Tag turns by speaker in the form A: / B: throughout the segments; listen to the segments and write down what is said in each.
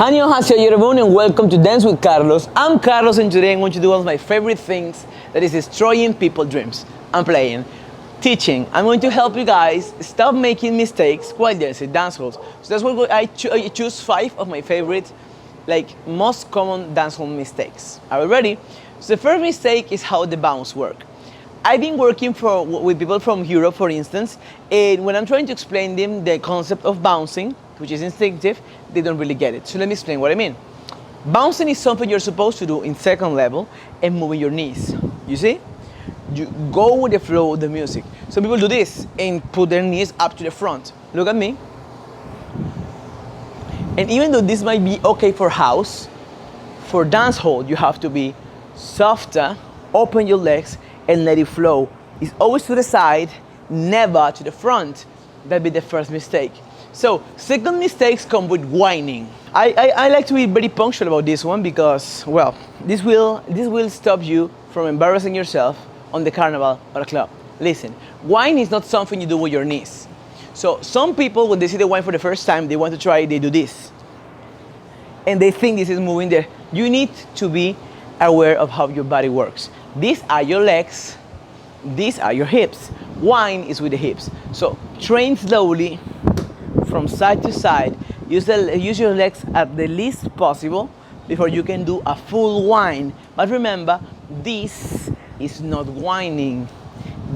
A: Annyeonghaseyo everyone and welcome to Dance with Carlos. I'm Carlos and today I'm going to do one of my favorite things, that is destroying people's dreams. I'm playing, teaching. I'm going to help you guys stop making mistakes while dancing dancehall. So that's what I choose 5 of my favorite, most common dancehall mistakes. Are you ready? So the first mistake is how the bounce work. I've been working with people from Europe, for instance, and when I'm trying to explain them the concept of bouncing, which is instinctive, they don't really get it. So let me explain what I mean. Bouncing is something you're supposed to do in second level and moving your knees. You see? You go with the flow of the music. Some people do this and put their knees up to the front. Look at me. And even though this might be okay for house, for dancehall, you have to be softer, open your legs, and let it flow. It's always to the side, never to the front. That'd be the first mistake. So, second mistakes come with whining. I like to be very punctual about this one because, well, this will stop you from embarrassing yourself on the carnival or a club. Listen, whine is not something you do with your knees. So some people, when they see the whine for the first time, they want to try, they do this. And they think this is moving there. You need to be aware of how your body works. These are your legs, these are your hips. Whine is with the hips. So train slowly from side to side. Use your legs at the least possible before you can do a full whine. But remember, this is not whining.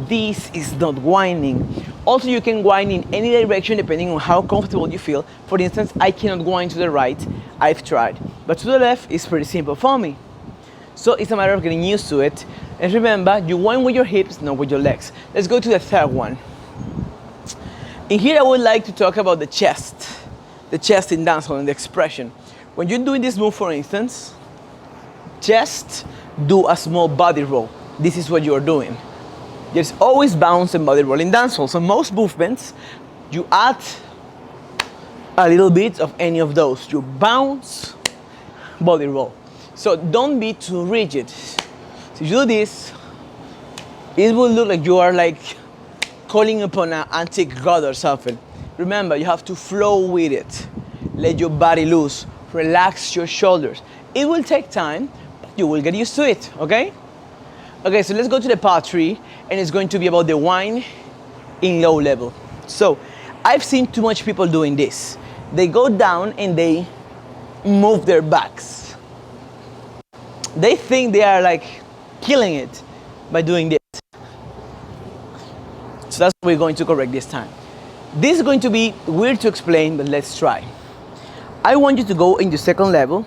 A: This is not whining. Also, you can whine in any direction depending on how comfortable you feel. For instance, I cannot whine to the right. I've tried. But to the left is pretty simple for me. So it's a matter of getting used to it. And remember, you whine with your hips, not with your legs. Let's go to the third one. In here, I would like to talk about the chest in dancehall and the expression. When you're doing this move, for instance, just do a small body roll. This is what you're doing. There's always bounce and body roll in dancehall. So most movements, you add a little bit of any of those. You bounce, body roll. So don't be too rigid. So if you do this, it will look like you are calling upon an antique god or something. Remember, you have to flow with it. Let your body loose. Relax your shoulders. It will take time, but you will get used to it, okay? Okay, so let's go to the part 3, and it's going to be about the whine in low level. So, I've seen too much people doing this. They go down and they move their backs. They think they are killing it by doing this. So that's what we're going to correct this time. This is going to be weird to explain, but let's try. I want you to go into second level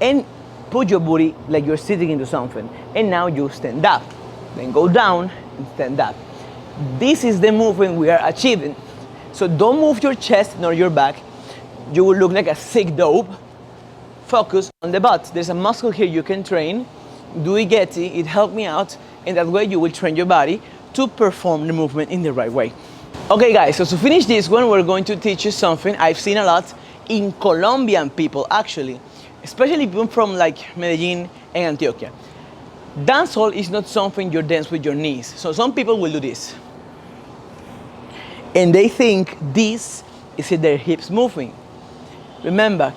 A: and put your booty like you're sitting into something. And now you stand up. Then go down and stand up. This is the movement we are achieving. So don't move your chest nor your back. You will look like a sick dope. Focus on the butt. There's a muscle here you can train. Do it, get it. It helped me out. And that way you will train your body to perform the movement in the right way. Okay guys, so to finish this one, we're going to teach you something I've seen a lot in Colombian people actually, especially people from Medellin and Antioquia. Dancehall is not something you dance with your knees. So some people will do this. And they think this is their hips moving. Remember,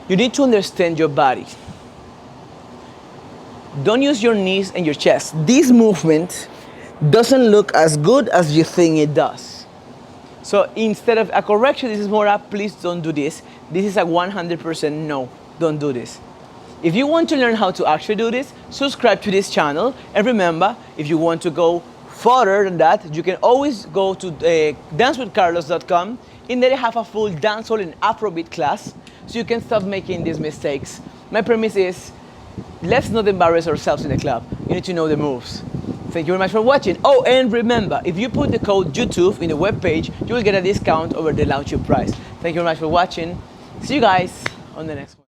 A: you need to understand your body. Don't use your knees and your chest. This movement doesn't look as good as you think it does. So instead of a correction, this is more a please don't do this. This is a 100% no, don't do this. If you want to learn how to actually do this, subscribe to this channel. And remember, if you want to go further than that, you can always go to dancewithcarlos.com. and there I have a full dancehall and Afrobeat class, so you can stop making these mistakes. My premise is, let's not embarrass ourselves in the club. You need to know the moves. Thank you very much for watching. Oh, and remember, if you put the code YouTube in the webpage, you will get a discount over the launch price. Thank you very much for watching. See you guys on the next one.